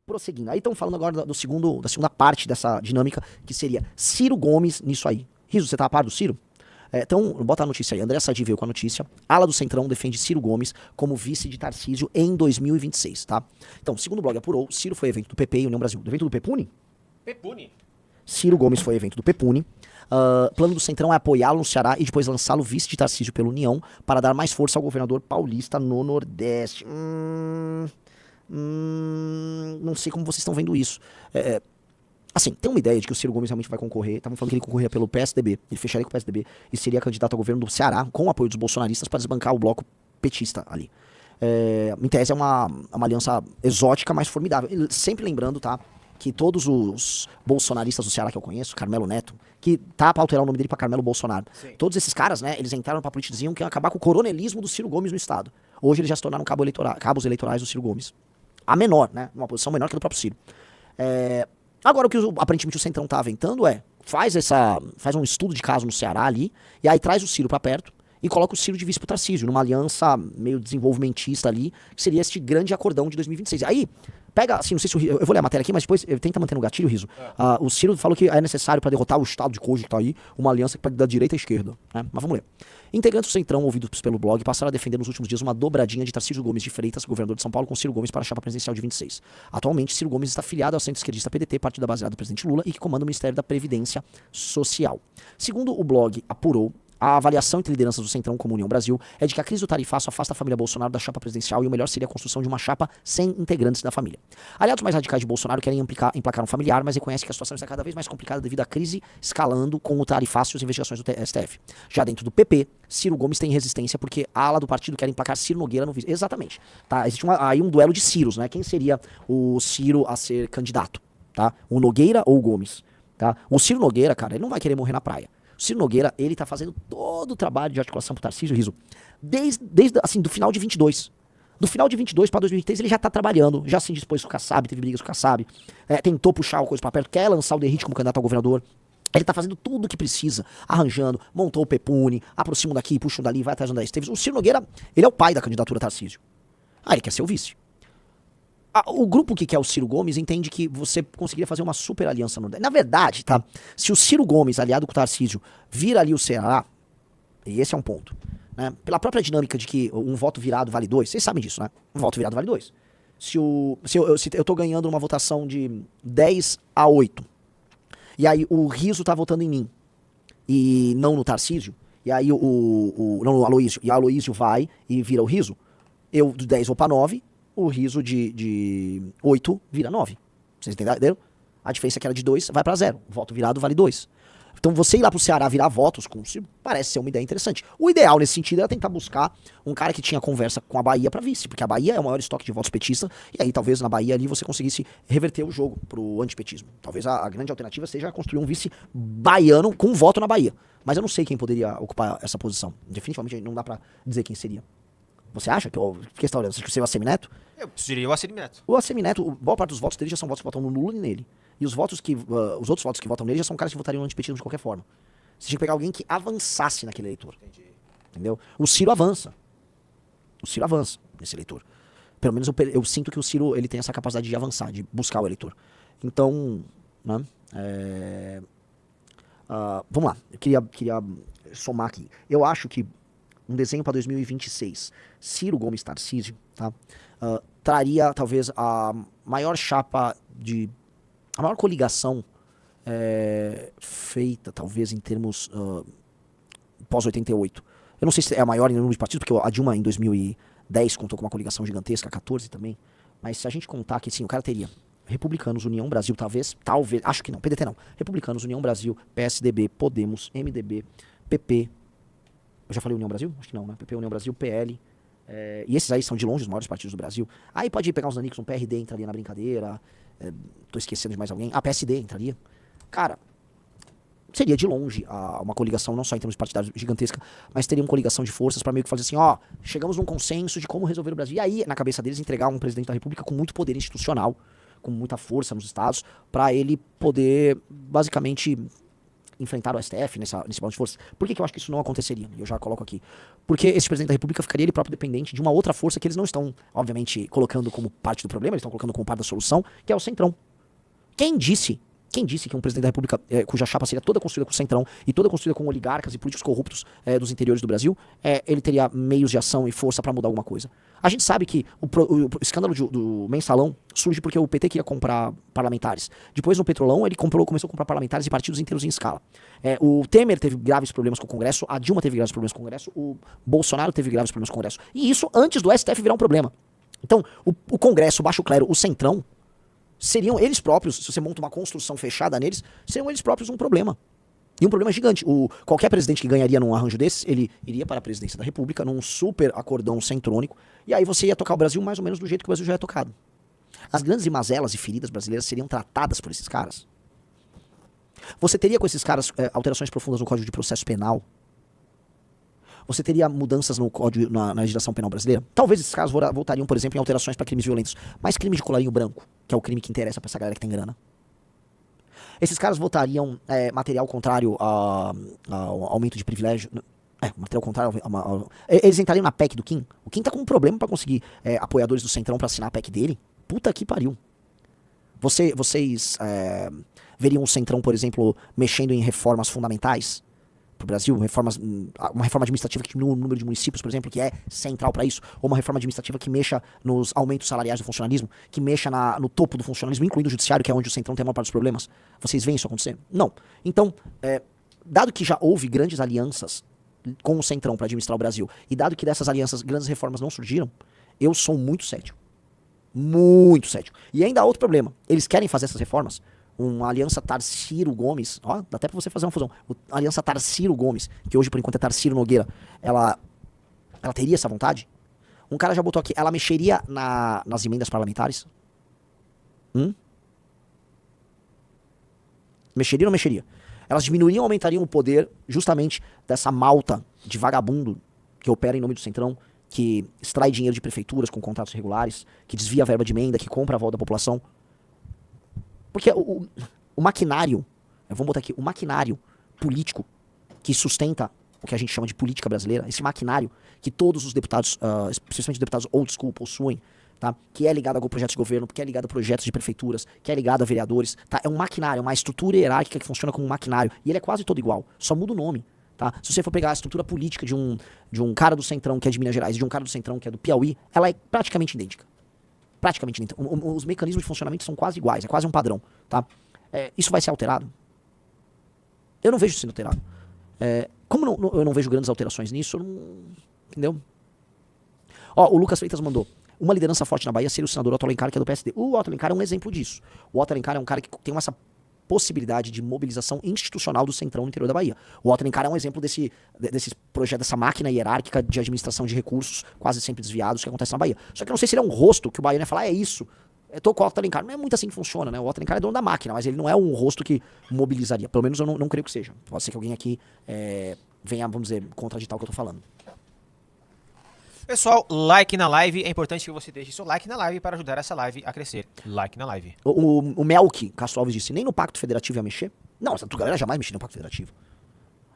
Prosseguindo. Aí estão falando agora da segunda parte dessa dinâmica, que seria Ciro Gomes nisso aí. Riso, você tá a par do Ciro? Então, bota a notícia aí. André Sadi veio com a notícia. Ala do Centrão defende Ciro Gomes como vice de Tarcísio em 2026, tá? Então, segundo o blog apurou, Ciro foi evento do PP e União Brasil. Do evento do Pepuni? Pepuni. Ciro Gomes foi evento do Pepuni. Plano do Centrão é apoiá-lo no Ceará e depois lançá-lo vice de Tarcísio pela União para dar mais força ao governador paulista no Nordeste. Não sei como vocês estão vendo isso. Assim, tem uma ideia de que o Ciro Gomes realmente vai concorrer. Estavam falando que ele concorria pelo PSDB. Ele fecharia com o PSDB e seria candidato ao governo do Ceará com o apoio dos bolsonaristas para desbancar o bloco petista ali. Em tese é uma aliança exótica, mas formidável. Sempre lembrando, tá? Que todos os bolsonaristas do Ceará que eu conheço, Carmelo Neto, que tá pra alterar o nome dele pra Carmelo Bolsonaro. Sim. Todos esses caras, né, eles entraram pra política e diziam que iam acabar com o coronelismo do Ciro Gomes no Estado. Hoje eles já se tornaram cabos eleitorais do Ciro Gomes. A menor, né? Uma posição menor que a do próprio Ciro. Agora o que aparentemente o Centrão tá aventando faz um estudo de caso no Ceará ali, e aí traz o Ciro pra perto e coloca o Ciro de vice pro Tarcísio, numa aliança meio desenvolvimentista ali, que seria este grande acordão de 2026. Aí, pega, assim, não sei se eu vou ler a matéria aqui, mas depois tenta manter no gatilho, Riso. O Ciro falou que é necessário para derrotar o Estado de Koji que tá aí, uma aliança da direita à esquerda, né? Mas vamos ler. Integrantes do Centrão, ouvidos pelo blog, passaram a defender nos últimos dias uma dobradinha de Tarcísio Gomes de Freitas, governador de São Paulo, com Ciro Gomes para a chapa presidencial de 26. Atualmente, Ciro Gomes está filiado ao centro-esquerdista PDT, partido baseado do presidente Lula, e que comanda o Ministério da Previdência Social. Segundo o blog apurou, a avaliação entre lideranças do Centrão como União Brasil é de que a crise do tarifaço afasta a família Bolsonaro da chapa presidencial e o melhor seria a construção de uma chapa sem integrantes da família. Aliados mais radicais de Bolsonaro querem emplacar um familiar, mas reconhecem que a situação está cada vez mais complicada devido à crise escalando com o tarifaço e as investigações do STF. Já dentro do PP, Ciro Gomes tem resistência porque a ala do partido quer emplacar Ciro Nogueira no vice. Exatamente. Tá? Existe aí um duelo de Ciros, né? Quem seria o Ciro a ser candidato? Tá? O Nogueira ou o Gomes? Tá? O Ciro Nogueira, cara, ele não vai querer morrer na praia. O Ciro Nogueira, ele tá fazendo todo o trabalho de articulação pro Tarcísio, Riso, desde assim, do final de 22. Do final de 22 para 2023 ele já tá trabalhando, já se indispôs com o Kassab, teve brigas com o Kassab, tentou puxar o coisa pra perto, quer lançar o Derrite como candidato ao governador. Ele tá fazendo tudo o que precisa, arranjando, montou o Pepuni, aproxima daqui, puxa um dali, vai atrás do André Esteves. O Ciro Nogueira, ele é o pai da candidatura Tarcísio. Ele quer ser o vice. O grupo que quer o Ciro Gomes entende que você conseguiria fazer uma super aliança no... Na verdade, tá? Se o Ciro Gomes, aliado com o Tarcísio, vira ali o Ceará, e esse é um ponto, né? Pela própria dinâmica de que um voto virado vale 2, vocês sabem disso, né? Um voto virado vale 2. Se eu tô ganhando uma votação de 10-8, e aí o Riso tá votando em mim, e não no Tarcísio, e aí não no Aloísio, e o Aloísio vai e vira o Riso, eu do 10 vou pra 9, o Riso de 8 vira 9. Vocês entenderam? A diferença que era de 2 vai pra 0. O voto virado vale 2. Então você ir lá pro Ceará virar votos com o Ciro parece ser uma ideia interessante. O ideal nesse sentido era tentar buscar um cara que tinha conversa com a Bahia pra vice, porque a Bahia é o maior estoque de votos petista, e aí talvez na Bahia ali você conseguisse reverter o jogo pro antipetismo. Talvez a grande alternativa seja construir um vice baiano com voto na Bahia. Mas eu não sei quem poderia ocupar essa posição. Definitivamente não dá pra dizer quem seria. Você acha que você está olhando? Você acha que seria o Assemineto? Eu sugeriria o Assemineto. O Assemineto, boa parte dos votos dele já são votos que votam no Lula e nele. E os outros votos que votam nele já são caras que votariam no antipetismo de qualquer forma. Você tinha que pegar alguém que avançasse naquele eleitor. Entendi. Entendeu? O Ciro avança. O Ciro avança nesse eleitor. Pelo menos eu sinto que o Ciro ele tem essa capacidade de avançar, de buscar o eleitor. Então, né? Vamos lá. Eu queria somar aqui. Eu acho que um desenho para 2026, Ciro Gomes Tarcísio, tá? Traria talvez a maior chapa a maior coligação feita, talvez, em termos pós-88. Eu não sei se é a maior em número de partidos, porque a Dilma em 2010 contou com uma coligação gigantesca, 14 também. Mas se a gente contar que sim, o cara teria Republicanos, União Brasil, talvez, acho que não, PDT não. Republicanos, União Brasil, PSDB, Podemos, MDB, PP. Eu já falei União Brasil? Acho que não, né? PP, União Brasil, PL. E esses aí são de longe os maiores partidos do Brasil. Aí pode pegar uns nanicos, um PRD entraria na brincadeira. Tô esquecendo de mais alguém. PSD entraria. Cara, seria de longe uma coligação, não só em termos partidários gigantesca, mas teria uma coligação de forças para meio que fazer assim, chegamos num consenso de como resolver o Brasil. E aí, na cabeça deles, entregar um presidente da República com muito poder institucional, com muita força nos estados, para ele poder, basicamente, enfrentar o STF nesse balde de forças. Por que eu acho que isso não aconteceria? Eu já coloco aqui. Porque esse presidente da República ficaria ele próprio dependente de uma outra força que eles não estão, obviamente, colocando como parte do problema, eles estão colocando como parte da solução, que é o Centrão. Quem disse que um presidente da República cuja chapa seria toda construída com o Centrão e toda construída com oligarcas e políticos corruptos dos interiores do Brasil, ele teria meios de ação e força para mudar alguma coisa? A gente sabe que o escândalo do Mensalão surge porque o PT queria comprar parlamentares. Depois, no Petrolão, ele começou a comprar parlamentares e partidos inteiros em escala. O Temer teve graves problemas com o Congresso, a Dilma teve graves problemas com o Congresso, o Bolsonaro teve graves problemas com o Congresso. E isso antes do STF virar um problema. Então, o Congresso, o Baixo Clero, o Centrão, seriam eles próprios, se você monta uma construção fechada neles, seriam eles próprios um problema. E um problema gigante. Qualquer presidente que ganharia num arranjo desses, ele iria para a presidência da República num super acordão centrônico, e aí você ia tocar o Brasil mais ou menos do jeito que o Brasil já é tocado. As grandes mazelas e feridas brasileiras seriam tratadas por esses caras. Você teria com esses caras alterações profundas no Código de Processo Penal. Você teria mudanças no código, na legislação penal brasileira. Talvez esses caras voltariam, por exemplo, em alterações para crimes violentos. Mas crime de colarinho branco, que é o crime que interessa para essa galera que tem grana. Esses caras votariam material contrário ao aumento de privilégio. Material contrário. Eles entrariam na PEC do Kim. O Kim tá com um problema para conseguir apoiadores do Centrão para assinar a PEC dele. Puta que pariu. Vocês veriam o Centrão, por exemplo, mexendo em reformas fundamentais pro Brasil, uma reforma administrativa que diminua o número de municípios, por exemplo, que é central para isso, ou uma reforma administrativa que mexa nos aumentos salariais do funcionalismo, que mexa no topo do funcionalismo, incluindo o judiciário, que é onde o Centrão tem a maior parte dos problemas. Vocês veem isso acontecer? Não. Então, dado que já houve grandes alianças com o Centrão para administrar o Brasil, e dado que dessas alianças grandes reformas não surgiram, eu sou muito cético. Muito cético. E ainda há outro problema. Eles querem fazer essas reformas. Uma aliança Tarcísio Gomes, ó, dá até pra você fazer uma fusão. Aliança Tarcísio Gomes, que hoje por enquanto é Tarcísio Nogueira, ela teria essa vontade? Um cara já botou aqui, ela mexeria nas emendas parlamentares? Mexeria ou não mexeria? Elas diminuiriam ou aumentariam o poder justamente dessa malta de vagabundo que opera em nome do Centrão, que extrai dinheiro de prefeituras com contratos irregulares, que desvia a verba de emenda, que compra a volta da população? Porque o maquinário, vamos botar aqui, o maquinário político que sustenta o que a gente chama de política brasileira, esse maquinário que todos os deputados, especialmente os deputados old school, possuem, tá? Que é ligado a projetos de governo, que é ligado a projetos de prefeituras, que é ligado a vereadores, tá? É um maquinário, uma estrutura hierárquica que funciona como um maquinário, e ele é quase todo igual, só muda o nome. Tá? Se você for pegar a estrutura política de um cara do Centrão que é de Minas Gerais e de um cara do Centrão que é do Piauí, ela é praticamente idêntica. Praticamente idêntica. Os mecanismos de funcionamento são quase iguais, é quase um padrão. Tá? Isso vai ser alterado? Eu não vejo isso sendo alterado. Como eu não vejo grandes alterações nisso, entendeu? Ó, o Lucas Freitas mandou. Uma liderança forte na Bahia seria o senador Otto Alencar, que é do PSD. O Otto Alencar é um exemplo disso. O Otto Alencar é um cara que tem essa possibilidade de mobilização institucional do Centrão no interior da Bahia. O Otto Alencar é um exemplo desse projeto, dessa máquina hierárquica de administração de recursos quase sempre desviados que acontece na Bahia. Só que eu não sei se ele é um rosto que o baiano ia falar, é isso. Eu tô com o Otto Alencar. Não é muito assim que funciona, né? O Otto Alencar é dono da máquina, mas ele não é um rosto que mobilizaria. Pelo menos eu não creio que seja. Pode ser que alguém aqui venha, vamos dizer, contraditar o que eu tô falando. Pessoal, like na live. É importante que você deixe seu like na live para ajudar essa live a crescer. Like na live. O Melk Castro Alves disse, nem no Pacto Federativo ia mexer? Não, essa galera jamais mexeria no Pacto Federativo.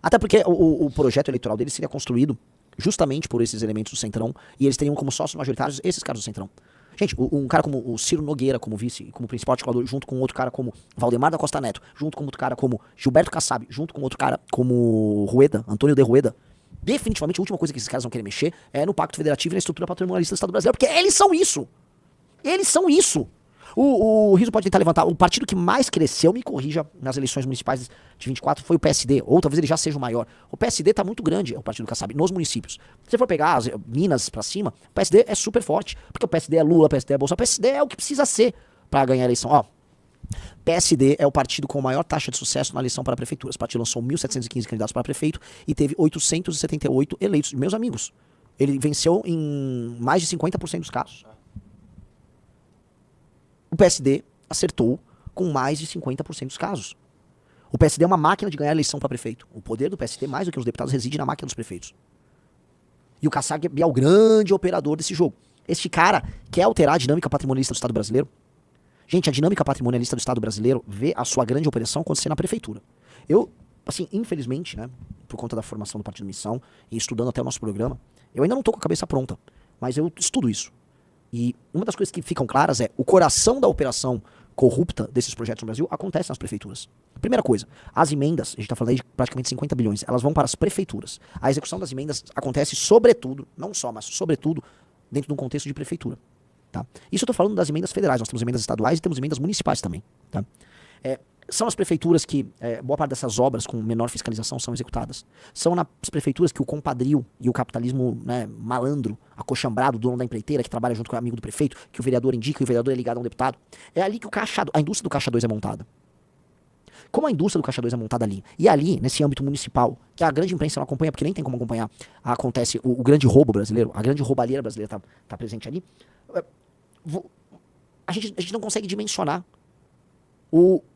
Até porque o projeto eleitoral dele seria construído justamente por esses elementos do Centrão, e eles teriam como sócios majoritários esses caras do Centrão. Gente, um cara como o Ciro Nogueira como vice, como principal articulador, junto com outro cara como Valdemar da Costa Neto, junto com outro cara como Gilberto Kassab, junto com outro cara como Rueda, Antônio de Rueda, definitivamente a última coisa que esses caras vão querer mexer é no Pacto Federativo e na estrutura patrimonialista do Estado brasileiro, porque eles são isso. Eles são isso. O Riso pode tentar levantar. O partido que mais cresceu, me corrija, nas eleições municipais de 24 foi o PSD, ou talvez ele já seja o maior. O PSD tá muito grande, é o partido do Kassab, nos municípios. Se você for pegar as Minas pra cima, o PSD é super forte, porque o PSD é Lula, o PSD é Bolsonaro, o PSD é o que precisa ser pra ganhar a eleição. Ó, PSD é o partido com a maior taxa de sucesso na eleição para prefeituras. O partido lançou 1.715 candidatos para prefeito e teve 878 eleitos. Meus amigos, ele venceu em mais de 50% dos casos. O PSD acertou com mais de 50% dos casos. O PSD é uma máquina de ganhar eleição para prefeito. O poder do PSD, mais do que os deputados, reside na máquina dos prefeitos. E o Kassab é o grande operador desse jogo. Este cara quer alterar a dinâmica patrimonialista do Estado brasileiro. Gente, a dinâmica patrimonialista do Estado brasileiro vê a sua grande operação acontecer na prefeitura. assim, infelizmente, né, por conta da formação do Partido Missão e estudando até o nosso programa, eu ainda não tô com a cabeça pronta, mas eu estudo isso. E uma das coisas que ficam claras é o coração da operação corrupta desses projetos no Brasil acontece nas prefeituras. Primeira coisa, as emendas, a gente está falando aí de praticamente 50 bilhões, elas vão para as prefeituras. A execução das emendas acontece sobretudo, não só, mas sobretudo, dentro de um contexto de prefeitura. Tá? Isso eu estou falando das emendas federais, nós temos emendas estaduais e temos emendas municipais também. Tá? São as prefeituras que, boa parte dessas obras com menor fiscalização são executadas. São nas prefeituras que o compadrio e o capitalismo, né, malandro, acochambrado, dono da empreiteira, que trabalha junto com o amigo do prefeito, que o vereador indica e o vereador é ligado a um deputado. É ali que a indústria do Caixa 2 é montada. Como a indústria do Caixa 2 é montada ali, e ali, nesse âmbito municipal, que a grande imprensa não acompanha, porque nem tem como acompanhar, acontece o grande roubo brasileiro, a grande roubalheira brasileira tá presente ali, a gente não consegue dimensionar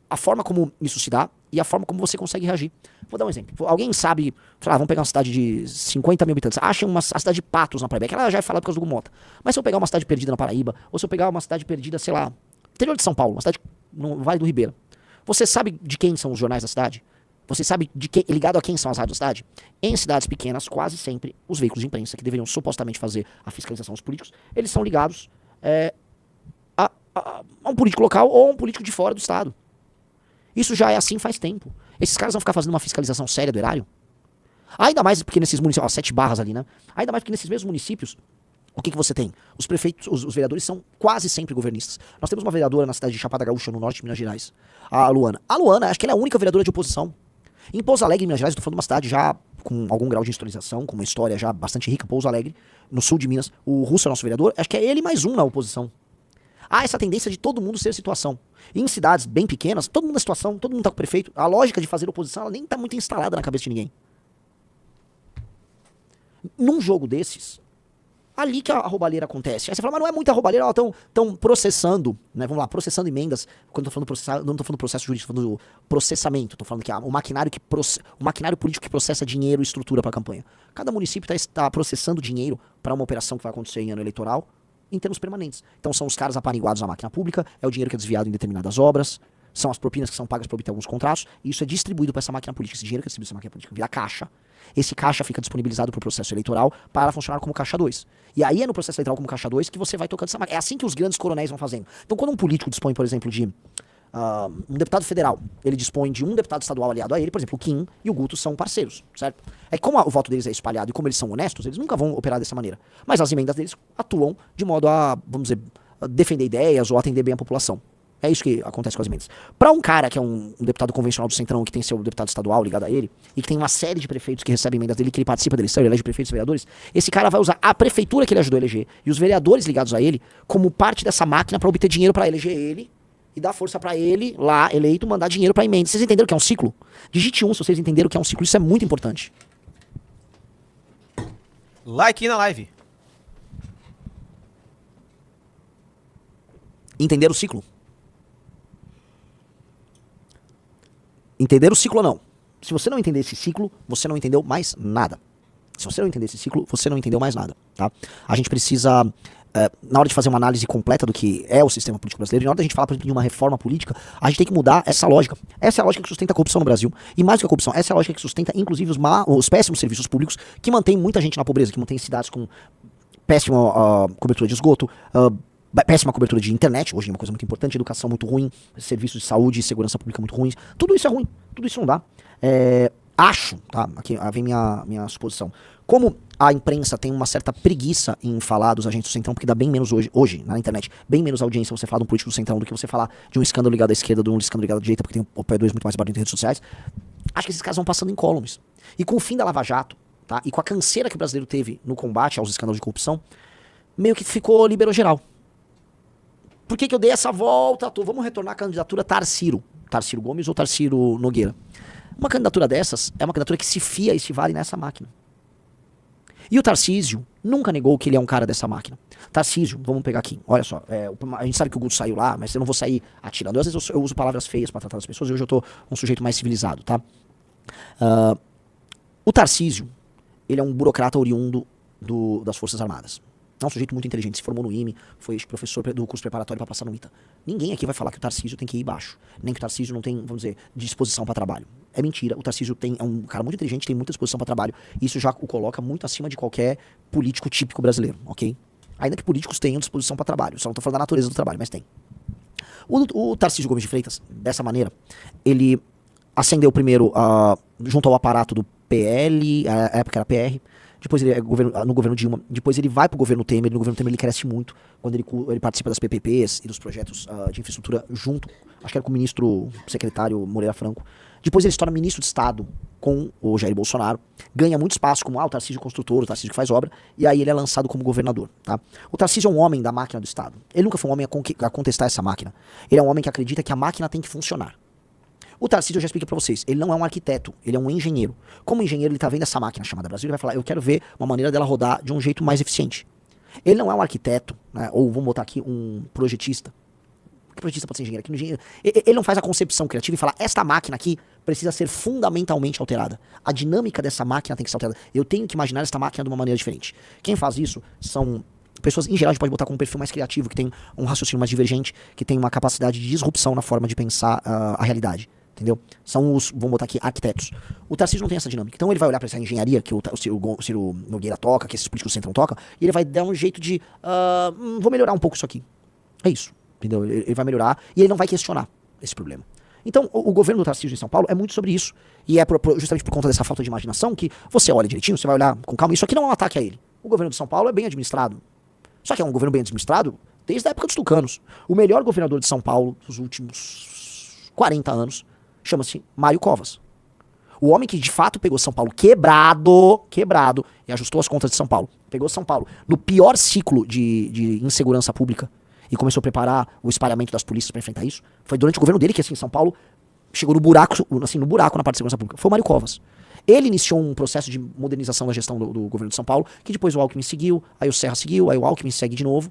a forma como isso se dá e a forma como você consegue reagir. Vou dar um exemplo. Alguém sabe, vamos pegar uma cidade de 50 mil habitantes, acha a cidade de Patos na Paraíba, que ela já é falada por causa do Hugo Mota. Mas se eu pegar uma cidade perdida na Paraíba, ou se eu pegar uma cidade perdida, sei lá, interior de São Paulo, uma cidade no Vale do Ribeira, você sabe de quem são os jornais da cidade? Você sabe ligado a quem são as rádios da cidade? Em cidades pequenas, quase sempre, os veículos de imprensa, que deveriam supostamente fazer a fiscalização dos políticos, eles são ligados a um político local ou a um político de fora do estado. Isso já é assim faz tempo. Esses caras vão ficar fazendo uma fiscalização séria do erário? Ainda mais porque nesses municípios, 7 barras ali, né? Ainda mais porque nesses mesmos municípios, o que você tem? Os prefeitos, os vereadores são quase sempre governistas. Nós temos uma vereadora na cidade de Chapada Gaúcha, no norte de Minas Gerais, a Luana. A Luana, acho que ela é a única vereadora de oposição. Em Pouso Alegre, Minas Gerais, eu tô falando de uma cidade já com algum grau de industrialização, com uma história já bastante rica, Pouso Alegre, no sul de Minas. O Russo é nosso vereador, acho que é ele mais um na oposição. Há essa tendência de todo mundo ser situação. E em cidades bem pequenas, todo mundo é situação, todo mundo tá com o prefeito. A lógica de fazer oposição, ela nem tá muito instalada na cabeça de ninguém. Num jogo desses, ali que a roubalheira acontece. Aí você fala, mas não é muita roubalheira, elas estão processando, né? Vamos lá, processando emendas. Quando eu tô falando processar, não tô falando processo jurídico, tô falando do processamento. Tô falando que o maquinário político que processa dinheiro e estrutura para a campanha. Cada município está processando dinheiro para uma operação que vai acontecer em ano eleitoral, em termos permanentes. Então são os caras apariguados na máquina pública, é o dinheiro que é desviado em determinadas obras, são as propinas que são pagas para obter alguns contratos, e isso é distribuído para essa máquina política. Esse dinheiro que é distribuído para essa máquina política vira caixa. Esse caixa fica disponibilizado para o processo eleitoral para funcionar como caixa 2. E aí é no processo eleitoral como caixa 2 que você vai tocando essa máquina. É assim que os grandes coronéis vão fazendo. Então quando um político dispõe, por exemplo, de um deputado federal, ele dispõe de um deputado estadual aliado a ele, por exemplo, o Kim e o Guto são parceiros, certo? É que como o voto deles é espalhado e como eles são honestos, eles nunca vão operar dessa maneira. Mas as emendas deles atuam de modo a, vamos dizer, defender ideias ou atender bem a população. É isso que acontece com as emendas. Para um cara que é um deputado convencional do Centrão, que tem seu deputado estadual ligado a ele, e que tem uma série de prefeitos que recebem emendas dele, que ele participa da eleição, ele elege prefeitos e vereadores, esse cara vai usar a prefeitura que ele ajudou a eleger e os vereadores ligados a ele como parte dessa máquina para obter dinheiro para eleger ele e dar força para ele, lá, eleito, mandar dinheiro para emenda. Vocês entenderam o que é um ciclo? Digite 1 se vocês entenderam o que é um ciclo. Isso é muito importante. Like na live. Entender o ciclo? Entender o ciclo ou não? Se você não entender esse ciclo, você não entendeu mais nada. Se você não entender esse ciclo, você não entendeu mais nada, tá? A gente precisa, na hora de fazer uma análise completa do que é o sistema político brasileiro, e na hora da gente falar, por exemplo, de uma reforma política, a gente tem que mudar essa lógica. Essa é a lógica que sustenta a corrupção no Brasil. E mais do que a corrupção, essa é a lógica que sustenta, inclusive, os péssimos serviços públicos, que mantém muita gente na pobreza, que mantém cidades com péssima cobertura de esgoto, péssima cobertura de internet, hoje é uma coisa muito importante, educação muito ruim, serviços de saúde e segurança pública muito ruins. Tudo isso é ruim, tudo isso não dá. Acho, tá? Aqui vem minha suposição. Como a imprensa tem uma certa preguiça em falar dos agentes do Centrão, porque dá bem menos hoje na internet, bem menos audiência você falar de um político do Centrão do que você falar de um escândalo ligado à esquerda, de um escândalo ligado à direita, porque tem operadores muito mais barulho em redes sociais. Acho que esses caras vão passando incólumes. E com o fim da Lava Jato, tá? E com a canseira que o brasileiro teve no combate aos escândalos de corrupção, meio que ficou liberou geral. Por que eu dei essa volta? Vamos retornar à candidatura Tarcísio Gomes ou Tarcísio Nogueira. Uma candidatura dessas é uma candidatura que se fia e se vale nessa máquina. E o Tarcísio nunca negou que ele é um cara dessa máquina. Tarcísio, vamos pegar aqui, olha só, a gente sabe que o Guto saiu lá, mas eu não vou sair atirando. Às vezes eu uso palavras feias para tratar as pessoas e hoje eu tô um sujeito mais civilizado, tá? O Tarcísio, ele é um burocrata oriundo das Forças Armadas. É um sujeito muito inteligente, se formou no IME, foi professor do curso preparatório para passar no ITA. Ninguém aqui vai falar que o Tarcísio tem que ir baixo, nem que o Tarcísio não tem, vamos dizer, disposição para trabalho. É mentira, o Tarcísio é um cara muito inteligente, tem muita disposição para trabalho, e isso já o coloca muito acima de qualquer político típico brasileiro, ok? Ainda que políticos tenham disposição para trabalho, só não tô falando da natureza do trabalho, mas tem. O Tarcísio Gomes de Freitas, dessa maneira, ele ascendeu primeiro junto ao aparato do PL, a época era PR, depois ele é no governo Dilma, depois ele vai pro governo Temer, no governo Temer ele cresce muito, quando ele participa das PPPs e dos projetos de infraestrutura junto, acho que era com o ministro secretário Moreira Franco. Depois ele se torna ministro de Estado com o Jair Bolsonaro, ganha muito espaço como o Tarcísio construtor, o Tarcísio que faz obra, e aí ele é lançado como governador. Tá? O Tarcísio é um homem da máquina do Estado. Ele nunca foi um homem a contestar essa máquina. Ele é um homem que acredita que a máquina tem que funcionar. O Tarcísio, eu já expliquei pra vocês, ele não é um arquiteto, ele é um engenheiro. Como engenheiro, ele tá vendo essa máquina chamada Brasil, ele vai falar, eu quero ver uma maneira dela rodar de um jeito mais eficiente. Ele não é um arquiteto, né, ou vamos botar aqui um projetista. Que projetista pode ser engenheiro? Ele não faz a concepção criativa e fala, esta máquina aqui precisa ser fundamentalmente alterada. A dinâmica dessa máquina tem que ser alterada. Eu tenho que imaginar esta máquina de uma maneira diferente. Quem faz isso são pessoas, em geral, a gente pode botar com um perfil mais criativo, que tem um raciocínio mais divergente, que tem uma capacidade de disrupção na forma de pensar a realidade. Entendeu? São os, vamos botar aqui, arquitetos. O Tarcísio não tem essa dinâmica. Então ele vai olhar pra essa engenharia que o Ciro Nogueira toca, que esses políticos do Centrão tocam, e ele vai dar um jeito de, vou melhorar um pouco isso aqui. É isso. Entendeu? Ele vai melhorar e ele não vai questionar esse problema. Então, o governo do Tarcísio em São Paulo é muito sobre isso. E é justamente por conta dessa falta de imaginação que você olha direitinho, você vai olhar com calma. Isso aqui não é um ataque a ele. O governo de São Paulo é bem administrado. Só que é um governo bem administrado desde a época dos tucanos. O melhor governador de São Paulo dos últimos 40 anos chama-se Mário Covas. O homem que de fato pegou São Paulo quebrado, e ajustou as contas de São Paulo. Pegou São Paulo no pior ciclo de insegurança pública e começou a preparar o espalhamento das polícias para enfrentar isso. Foi durante o governo dele que, assim, São Paulo chegou no buraco na parte de segurança pública. Foi o Mário Covas. Ele iniciou um processo de modernização da gestão do governo de São Paulo, que depois o Alckmin seguiu, aí o Serra seguiu, aí o Alckmin segue de novo,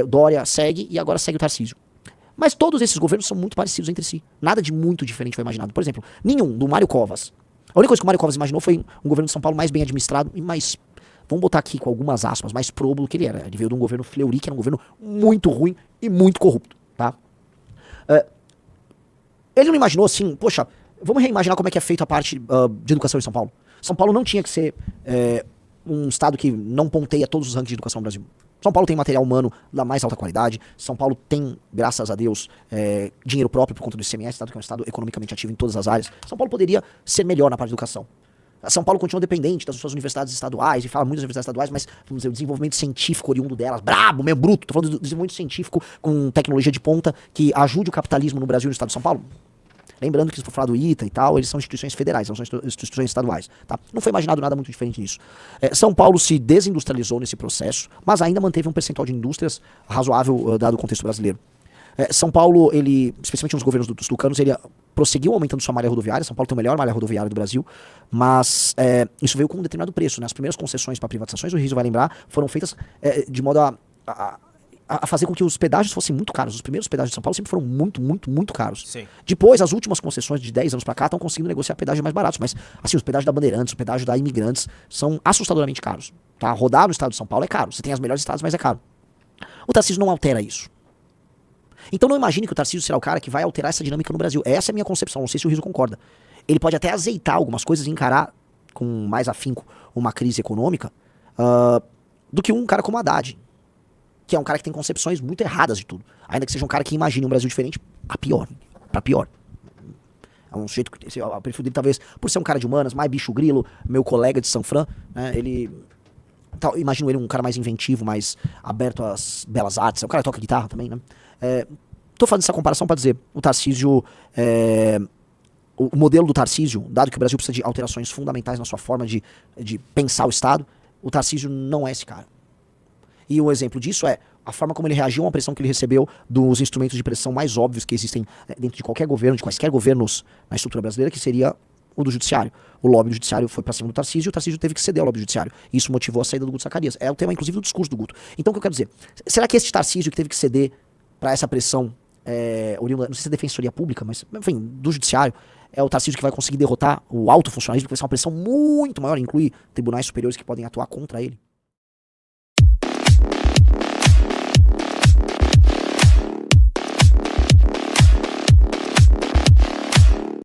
Dória segue e agora segue o Tarcísio. Mas todos esses governos são muito parecidos entre si. Nada de muito diferente foi imaginado. Por exemplo, nenhum do Mário Covas. A única coisa que o Mário Covas imaginou foi um governo de São Paulo mais bem administrado e mais, vamos botar aqui com algumas aspas, mais probo do que ele era. Ele veio de um governo Fleury, que era um governo muito ruim e muito corrupto. Tá? Ele não imaginou assim, poxa, vamos reimaginar como é que é feita a parte de educação em São Paulo. São Paulo não tinha que ser um estado que não ponteia todos os rankings de educação no Brasil. São Paulo tem material humano da mais alta qualidade. São Paulo tem, graças a Deus, dinheiro próprio por conta do ICMS, estado que é um estado economicamente ativo em todas as áreas. São Paulo poderia ser melhor na parte de educação. São Paulo continua dependente das suas universidades estaduais, e fala muitas universidades estaduais, mas, vamos dizer, o desenvolvimento científico oriundo delas, brabo, meio bruto, tô falando do desenvolvimento científico com tecnologia de ponta que ajude o capitalismo no Brasil e no estado de São Paulo. Lembrando que se for falar do ITA e tal, eles são instituições federais, não são instituições estaduais. Tá? Não foi imaginado nada muito diferente nisso. São Paulo se desindustrializou nesse processo, mas ainda manteve um percentual de indústrias razoável dado o contexto brasileiro. São Paulo, ele, especialmente nos governos dos tucanos, ele prosseguiu aumentando sua malha rodoviária. São Paulo tem a melhor malha rodoviária do Brasil, mas isso veio com um determinado preço. Né? As primeiras concessões para privatizações, o Rizzo vai lembrar, foram feitas de modo a fazer com que os pedágios fossem muito caros. Os primeiros pedágios de São Paulo sempre foram muito caros. Sim. Depois, as últimas concessões de 10 anos pra cá estão conseguindo negociar pedágios mais baratos. Mas, assim, os pedágios da Bandeirantes, o pedágio da Imigrantes são assustadoramente caros. Tá? Rodar no estado de São Paulo é caro. Você tem as melhores estados, mas é caro. O Tarcísio não altera isso. Então não imagine que o Tarcísio será o cara que vai alterar essa dinâmica no Brasil. Essa é a minha concepção. Não sei se o Rizzo concorda. Ele pode até azeitar algumas coisas e encarar com mais afinco uma crise econômica do que um cara como Haddad, que é um cara que tem concepções muito erradas de tudo. Ainda que seja um cara que imagine um Brasil diferente, pra pior. É um sujeito que, o perfil dele talvez, por ser um cara de humanas, mais bicho grilo, meu colega de São Fran, né, imagino ele um cara mais inventivo, mais aberto às belas artes. O cara toca guitarra também, né? Tô fazendo essa comparação pra dizer, o Tarcísio, o modelo do Tarcísio, dado que o Brasil precisa de alterações fundamentais na sua forma de pensar o Estado, o Tarcísio não é esse cara. E um exemplo disso é a forma como ele reagiu a uma pressão que ele recebeu dos instrumentos de pressão mais óbvios que existem dentro de qualquer governo, de quaisquer governos na estrutura brasileira, que seria o do judiciário. O lobby do judiciário foi pra cima do Tarcísio e o Tarcísio teve que ceder ao lobby do judiciário. Isso motivou a saída do Guto Zacarias. É o tema, inclusive, do discurso do Guto. Então, o que eu quero dizer? Será que esse Tarcísio que teve que ceder pra essa pressão, não sei se é defensoria pública, mas, enfim, do judiciário, é o Tarcísio que vai conseguir derrotar o alto funcionalismo, que vai ser uma pressão muito maior, inclui tribunais superiores que podem atuar contra ele?